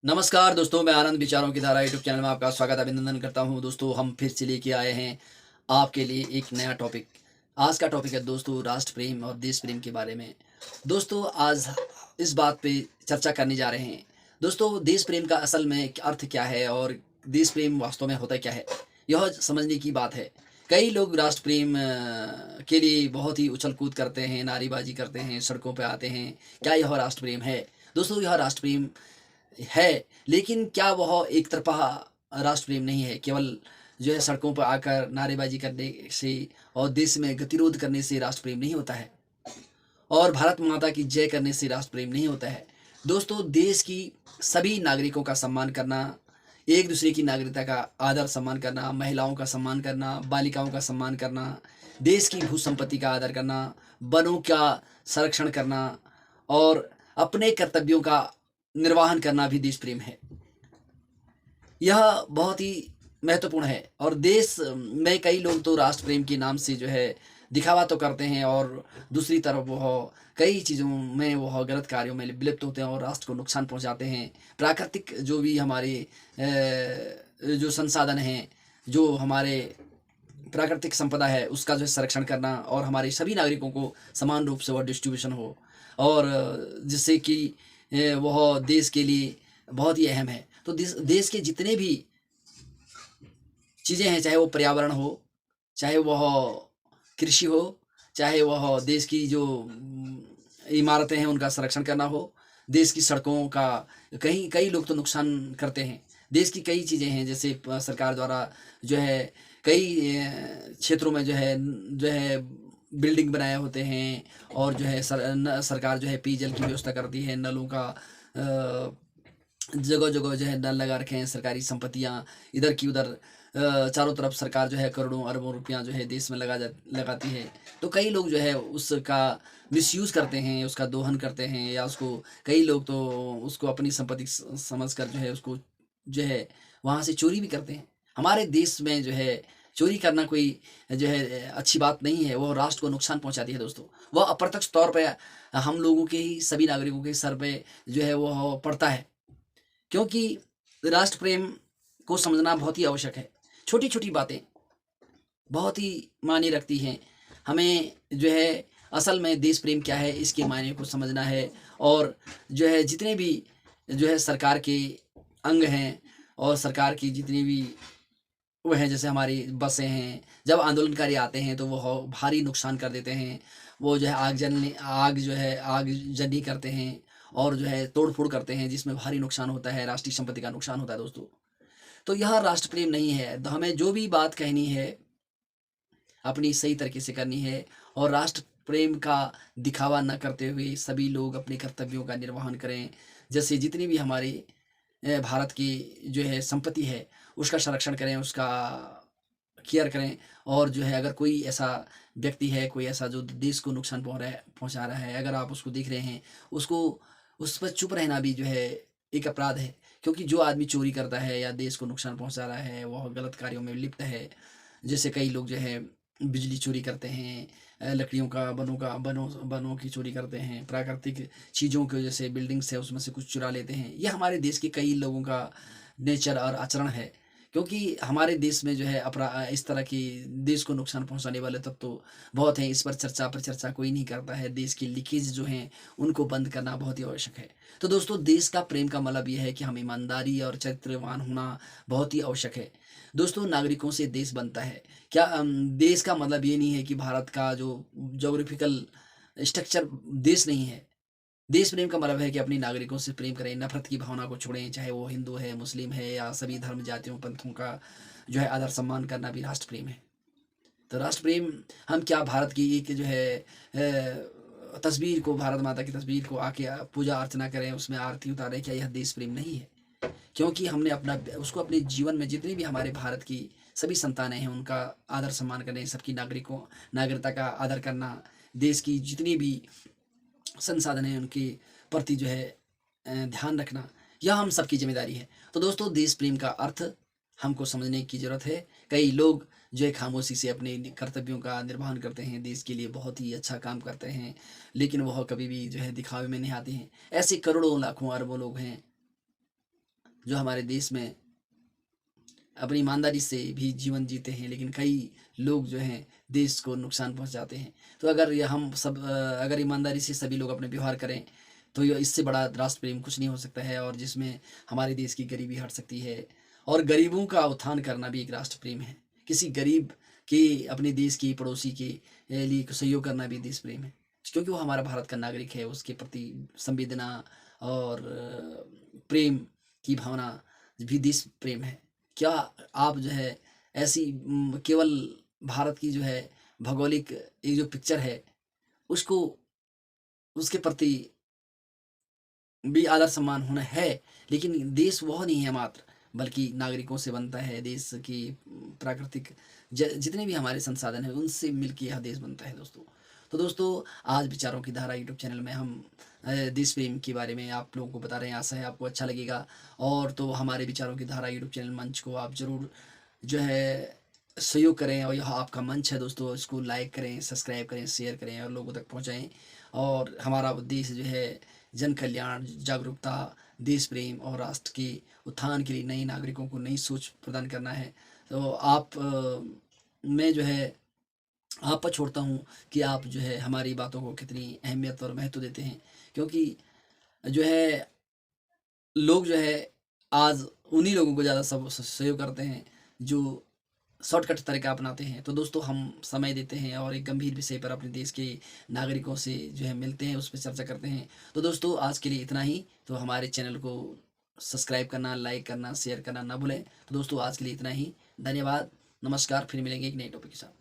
नमस्कार दोस्तों, मैं आनंद विचारों की धारा यूट्यूब चैनल में आपका स्वागत अभिनंदन करता हूं। दोस्तों, हम फिर से लेके आए हैं आपके लिए एक नया टॉपिक। आज का टॉपिक है दोस्तों राष्ट्र प्रेम और देश प्रेम के बारे में। दोस्तों, आज इस बात पे चर्चा करने जा रहे हैं। दोस्तों, देश प्रेम का असल में अर्थ क्या है और देश प्रेम वास्तव में होता क्या है, यह समझने की बात है। कई लोग राष्ट्र प्रेम के लिए बहुत ही उछल कूद करते हैं, नारेबाजी करते हैं, सड़कों पे आते हैं। क्या यह राष्ट्र प्रेम है? दोस्तों, यह राष्ट्र प्रेम है, लेकिन क्या वह एक तरफ़ा राष्ट्र प्रेम नहीं है? केवल जो है सड़कों पर आकर नारेबाज़ी करने से और देश में गतिरोध करने से राष्ट्र प्रेम नहीं होता है, और भारत माता की जय करने से राष्ट्र प्रेम नहीं होता है। दोस्तों, देश की सभी नागरिकों का सम्मान करना, एक-दूसरे की नागरिकता का आदर सम्मान करना, महिलाओं का सम्मान करना, बालिकाओं का सम्मान करना, देश की भू-संपत्ति का आदर करना, वनों का संरक्षण करना और अपने कर्तव्यों का निर्वहन करना भी देश प्रेम है। यह बहुत ही महत्वपूर्ण है, और देश में कई लोग तो राष्ट्र प्रेम के नाम से जो है दिखावा तो करते हैं, और दूसरी तरफ वह कई चीज़ों में वह गलत कार्यों में विलिप्त होते हैं और राष्ट्र को नुकसान पहुंचाते हैं। प्राकृतिक जो भी हमारे जो संसाधन हैं, जो हमारे प्राकृतिक संपदा है, उसका जो है संरक्षण करना, और हमारे सभी नागरिकों को समान रूप से वह डिस्ट्रीब्यूशन हो, और जिससे कि वह देश के लिए बहुत ही अहम है। तो देश देश के जितने भी चीज़ें हैं, चाहे वो पर्यावरण हो, चाहे वह कृषि हो, चाहे वह देश की जो इमारतें हैं उनका संरक्षण करना हो, देश की सड़कों का कहीं कई लोग तो नुकसान करते हैं। देश की कई चीज़ें हैं, जैसे सरकार द्वारा जो है कई क्षेत्रों में जो है बिल्डिंग बनाए होते हैं, और जो है सरकार जो है पेयजल की व्यवस्था करती है, नलों का जगह-जगह जो है नल लगा रखे हैं, सरकारी संपत्तियाँ इधर की उधर चारों तरफ सरकार जो है करोड़ों अरबों रुपया जो है देश में लगाती है। तो कई लोग जो है उसका मिसयूज़ करते हैं, उसका दोहन करते हैं, या उसको कई लोग तो उसको अपनी संपत्ति समझकर जो है उसको जो है वहाँ से चोरी भी करते हैं। हमारे देश में जो है चोरी करना कोई जो है अच्छी बात नहीं है, वो राष्ट्र को नुकसान पहुँचाती है दोस्तों। वह अप्रत्यक्ष तौर पे हम लोगों के ही सभी नागरिकों के सर पे जो है वह पड़ता है। क्योंकि राष्ट्र प्रेम को समझना बहुत ही आवश्यक है। छोटी-छोटी बातें बहुत ही मायने रखती हैं। हमें जो है असल में देश प्रेम क्या है, इसके मायने को समझना है, और जो है जितने भी जो है सरकार के अंग हैं, और सरकार की जितनी भी वो हैं, जैसे हमारी बसें हैं, जब आंदोलनकारी आते हैं तो वह भारी नुकसान कर देते हैं। वो जो है आगजनी करते हैं, और जो है तोड़-फोड़ करते हैं, जिसमें भारी नुकसान होता है, राष्ट्रीय संपत्ति का नुकसान होता है दोस्तों। तो यह राष्ट्र प्रेम नहीं है। तो हमें जो भी बात कहनी है, अपनी सही तरीके से करनी है, और राष्ट्र प्रेम का दिखावा न करते हुए सभी लोग अपने कर्तव्यों का निर्वहन करें। जैसे जितनी भी हमारी भारत की जो है संपत्ति है, उसका संरक्षण करें, उसका केयर करें, और जो है अगर कोई ऐसा व्यक्ति है, कोई ऐसा जो देश को नुकसान पहुँचा रहा है, अगर आप उसको देख रहे हैं, उसको उस पर चुप रहना भी जो है एक अपराध है। क्योंकि जो आदमी चोरी करता है या देश को नुकसान पहुँचा रहा है, वह गलत कार्यों में लिप्त है। जैसे कई लोग जो है बिजली चोरी करते हैं, लकड़ियों का वनों की चोरी करते हैं, प्राकृतिक चीज़ों को जैसे बिल्डिंग्स है उसमें से कुछ चुरा लेते हैं। ये हमारे देश के कई लोगों का नेचर और आचरण है। क्योंकि हमारे देश में जो है इस तरह की देश को नुकसान पहुँचाने वाले तत्व तो बहुत हैं। इस पर चर्चा कोई नहीं करता है। देश की लीकेज जो हैं उनको बंद करना बहुत ही आवश्यक है। तो दोस्तों, देश का प्रेम का मतलब ये है कि हम ईमानदारी और चरित्रवान होना बहुत ही आवश्यक है। दोस्तों, नागरिकों से देश बनता है। क्या देश का मतलब ये नहीं है कि भारत का जो ज्योग्राफिकल स्ट्रक्चर देश नहीं है। देश प्रेम का मतलब है कि अपने नागरिकों से प्रेम करें, नफ़रत की भावना को छोड़ें, चाहे वो हिंदू है, मुस्लिम है, या सभी धर्म, जातियों, पंथों का जो है आदर सम्मान करना भी राष्ट्र प्रेम है। तो राष्ट्र प्रेम हम क्या भारत की एक जो है तस्वीर को, भारत माता की तस्वीर को आके पूजा अर्चना करें, उसमें आरती उतारें, क्या यह देश प्रेम नहीं है? क्योंकि हमने उसको अपने जीवन में जितनी भी हमारे भारत की सभी संतानें हैं उनका आदर सम्मान करें, सबकी नागरिकता का आदर करना, देश की जितनी भी संसाधन हैं उनके प्रति जो है ध्यान रखना, यह हम सबकी ज़िम्मेदारी है। तो दोस्तों, देश प्रेम का अर्थ हमको समझने की ज़रूरत है। कई लोग जो है खामोशी से अपने कर्तव्यों का निर्वहन करते हैं, देश के लिए बहुत ही अच्छा काम करते हैं, लेकिन वह कभी भी जो है दिखावे में नहीं आते हैं। ऐसे करोड़ों, लाखों, अरबों लोग हैं जो हमारे देश में अपनी ईमानदारी से भी जीवन जीते हैं, लेकिन कई लोग जो हैं देश को नुकसान पहुंचाते हैं। तो अगर ये हम सब अगर ईमानदारी से सभी लोग अपने व्यवहार करें, तो ये इससे बड़ा राष्ट्र प्रेम कुछ नहीं हो सकता है, और जिसमें हमारे देश की गरीबी हट सकती है, और गरीबों का उत्थान करना भी एक राष्ट्र प्रेम है। किसी गरीब के, अपने देश की, पड़ोसी के लिए सहयोग करना भी देश प्रेम है, क्योंकि वो हमारा भारत का नागरिक है। उसके प्रति संवेदना और प्रेम की भावना भी देश प्रेम है। क्या आप जो है ऐसी केवल भारत की जो है भौगोलिक एक जो पिक्चर है, उसको, उसके प्रति भी आदर सम्मान होना है, लेकिन देश वह नहीं है मात्र, बल्कि नागरिकों से बनता है। देश की प्राकृतिक जितने भी हमारे संसाधन हैं, उनसे मिलकर यह देश बनता है दोस्तों। तो दोस्तों, आज विचारों की धारा यूट्यूब चैनल में हम देश प्रेम के बारे में आप लोगों को बता रहे हैं। आशा है आपको अच्छा लगेगा, और तो हमारे विचारों की धारा यूट्यूब चैनल मंच को आप ज़रूर जो है सहयोग करें, और यह आपका मंच है दोस्तों। इसको लाइक करें, सब्सक्राइब करें, शेयर करें और लोगों तक पहुँचाएँ। और हमारा उद्देश्य जो है जन कल्याण, जागरूकता, देश प्रेम और राष्ट्र के उत्थान के लिए नए नागरिकों को नई सोच प्रदान करना है। तो मैं जो है आप पर छोड़ता हूँ कि आप जो है हमारी बातों को कितनी अहमियत और महत्व देते हैं, क्योंकि जो है लोग जो है आज उन्हीं लोगों को ज़्यादा सब सहयोग करते हैं जो शॉर्टकट तरीका अपनाते हैं। तो दोस्तों, हम समय देते हैं और एक गंभीर विषय पर अपने देश के नागरिकों से जो है मिलते हैं, उस पर चर्चा करते हैं। तो दोस्तों, आज के लिए इतना ही। तो हमारे चैनल को सब्सक्राइब करना, लाइक करना, शेयर करना ना भूलें। तो दोस्तों, आज के लिए इतना ही। धन्यवाद, नमस्कार, फिर मिलेंगे एक नए टॉपिक के साथ।